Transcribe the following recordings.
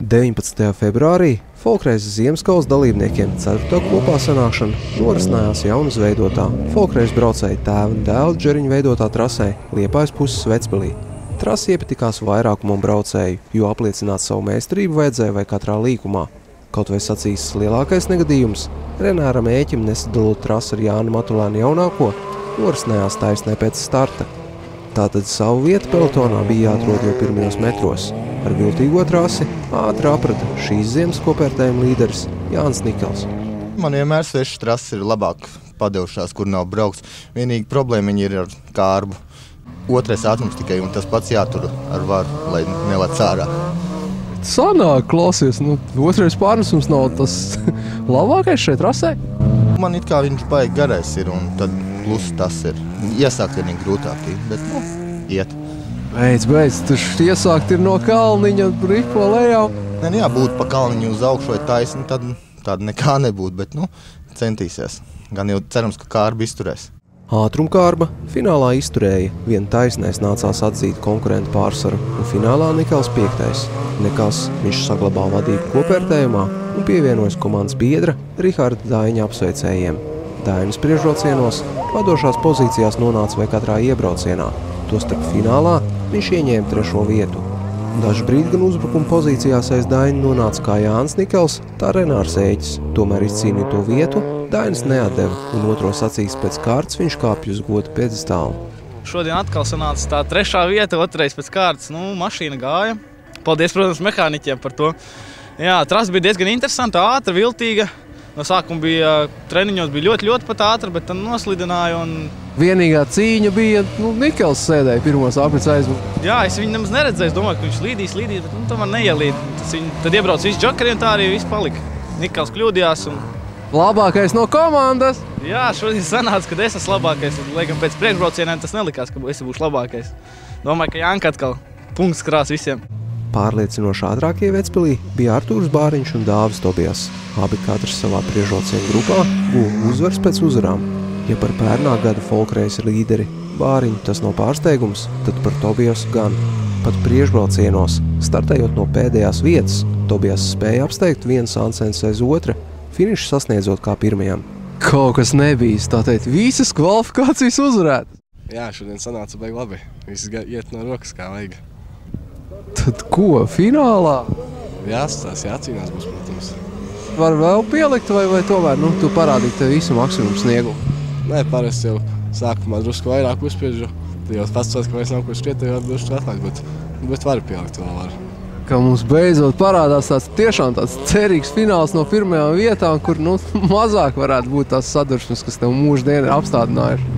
19. februārī folkreizes Ziemasskalns dalībniekiem 4. kopā sanākšana norisinājās jaunizveidotā folkreizes braucēju tēva un dēla Džeriņa veidotā trasē Liepājas puses Vecpilī. Trase iepatikās vairākumam braucēju, jo apliecināt savu meistarību vajadzēja vai katrā līkumā. Kaut vai sacīs lielākais negadījums, Renāram Ēķim nesadalot trasi ar Jāni Matulēnu jaunāko, norisinājās taisnē pēc starta. Tātad savu vietu pelotonā bija jāatrod jau pirmajos metros. Ar viltīgo trasi ātri aprata šīs ziemas kopērtējuma līderis Jānis Nikels. Man vienmēr svešas trases ir labāk padevušās, kur nav braukts. Vienīgi problēma ir ar kārbu. Otrais ātrums tikai, un tas pats jātur ar varu, lai nelec ārā. Sanāk, klausies, otrais pārnesums nav tas labākais šeit trasē? Man it kā viņš baigi garais ir, un tad plus tas ir. Iesākt vienīgi grūtāk, bet iet. Beidz, tur iesākt ir no kalniņa, ripo lejā. Jā, būtu pa kalniņu uz augšu vai taisni, tad tāda nekā nebūtu, bet centīsies. Gan jau cerams, ka kārba izturēs. Ātrumkārba finālā izturēja, vien taisnēs nācās atzīt konkurentu pārsvaru, un finālā Nikels 5. Nekas viņš saglabā vadību kopērtējumā un pievienojas komandas biedra Riharda Daiņa apsveicējiem. Daiņas priekšbraucienos vadošās pozīcijās nonāca vai katrā iebraucienā, tostarp finālā viņš ieņēma 3. vietu. Dažu brīdi gan uzbrukuma pozīcijās aiz Daiņu nonāca kā Jānis Nikels, tā Renārs Ēķis. Tomēr izcīnīto vietu Dainis neatdeva, un otro sacīs pēc kārtas viņš kāpj uz goda piedestālu. Šodien atkal sanāca tā 3. vieta, otrais pēc kārtas. Mašīna gāja. Paldies, protams, mehāniķiem par to. Jā, trasa bija diezgan interesanta, ātra, viltīga. No sākuma bija treniņos ļoti pat ātra, bet tad noslidināja. Vienīgā cīņa bija, Nikels sēdēja pirmos aprits aizmugurē. Jā, es viņu nemaz neredzēju, es domāju, ka viņš slīdīs, bet tomēr neielīd. Tad iebrauc visi džokeri un tā arī viss palika. Nikels kļūdījās. Labākais no komandas! Jā, šodien sanāca, ka es esmu labākais. Laikam pēc priekšbraucieniem tas nelikās, ka es būšu labākais. Domāju, ka Janka atkal punkts krās visiem. Pārliecinoši ātrākie Vecpilī bija Artūrs Bāriņš un Dāvis Tobijas. Abi katrs savā priekšbrauciena grupā guva uzvaras pēc uzvarām. Ja par pērnā gada folkreizes līderi Bāriņu tas nav pārsteigums, tad par Tobijasu gan. Pat priekšbraucienos, startējot no pēdējās vietas, Tobijas spēja apsteigt vienu sansens aiz otra, finišu sasniedzot kā pirmajam. Kaut kas nebijis, tā teikt, visas kvalifikācijas uzvarētas. Jā, šodien sanāca baigi labi. Viss iet no rokas kā vajag. Tad ko, finālā? Jācīnās būs, protams. Var vēl pielikt vai tomēr, tu parādīt tev visu maksimumu sniegumu? Nē, parasti jau sākumā drusku vairāk uzspiežu. Tad jau pats ka vairs nav ko skriet, jau drusku atklāt, bet var pielikt vēl var. Ka mums beidzot parādās tiešām tāds cerīgs fināls no pirmajām vietām, kur mazāk varētu būt tās sadursmes, kas tev mūždien ir apstādinājuši.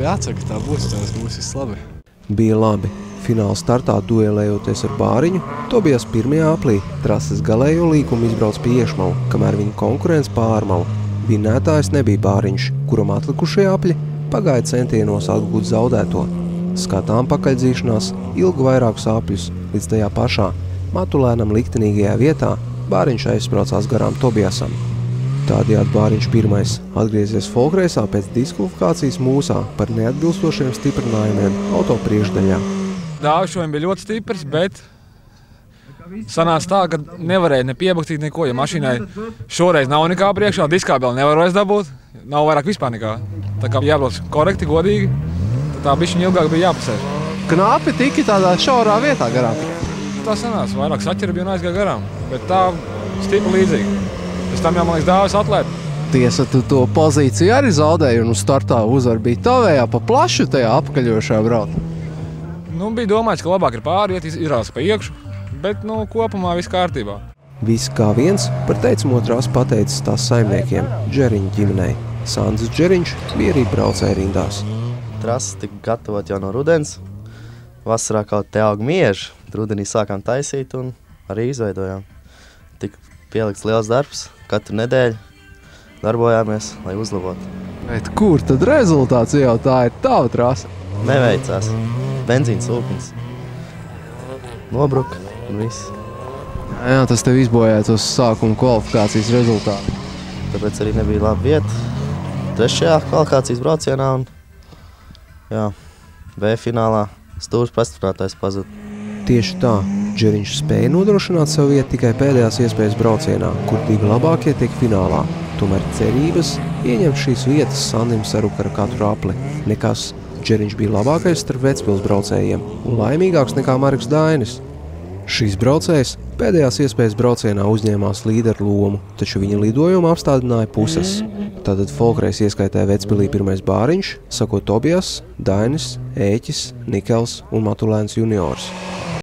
Jācer, ka tā būs, tas būs viss labi. Bija labi. Fināla startā duelējoties ar Bāriņu, Tobijas 1. aplī trases galējo līkumu izbrauc pie iešmalu, kamēr viņa konkurents pārmalu. Vinētājs nebija Bāriņš, kuram atlikušie apļi pagāja centienos atgūt zaudēto. Skatām pakaļdzīšanās ilgu vairākus apļus, līdz tajā pašā Matulēnam liktenīgajā vietā Bāriņš aizspraucās garām Tobijasam. Tādējādi Bāriņš 1. atgriezies folkreisā pēc diskvalifikācijas mūsā par neatbilstošiem stiprinājumiem auto priekšdaļā. Dāvis šodien bija ļoti stiprs, bet sanāca tā, ka nevarēja ne piebaktīt neko, ja mašīnai šoreiz nav nekā priekšā, diskābeli nevar vairs dabūt, nav vairāk vispār nekā. Tā kā jābrauc korekti, godīgi, tad tā bišķiņa ilgāk bija jāpasēž. Knapi tiki tādā šaurā vietā garām? Tā sanāca, vairāk saķera bija un aizgāja garām, bet tā stipri līdzīgi. Pēc tam jau, man liekas, Dāvis atlēt. Tiesa, tu to pozīciju arī zaudēji un uz startā uzvar bija tavējā pa plašu tajā apkaļošajā braukt. Bija domāts, ka labāk ir pāri, iet izrādās pa iekšu, bet kopumā viss kārtībā. Viss kā viens par teicamo trasu pateicis tās saimniekiem Džeriņa ģimenei. Sandis Džeriņš bija arī braucēja rindās. Trasa tika gatavot jau no rudens. Vasarā kaut te aug mieži. Rudenī sākām taisīt un arī izveidojām. Tika pielikts liels darbs. Katru nedēļu darbojāmies, lai uzlabotu. Bet kur tad rezultāts jau tā ir tava trasa? Neveicās. Benzīns ūknis. Nobruka un viss. Jā, tas tev izbojāja tos sākuma kvalifikācijas rezultātu. Tāpēc arī nebija laba vieta. 3. kvalifikācijas braucienā un B finālā stūrs pastiprinātājs pazuda. Tieši tā. Džeriņš spēja nodrošināt savu vietu tikai pēdējās iespējas braucienā, kur 2 labākie tiek finālā. Tomēr cerības ieņemt šīs vietas Sandim sarukara katru apli. Nekas, Džeriņš bija labākais starp Vecpils braucējiem un laimīgāks nekā Marks Dainis. Šīs braucējs pēdējās iespējas braucienā uzņēmās līderu lomu, taču viņa lidojumu apstādināja puses. Tātad Folkreis ieskaitēja Vecpilī pirmais Bāriņš, sakot Tobijas, Dainis, Ēķis, Nikels un Matulēns juniors.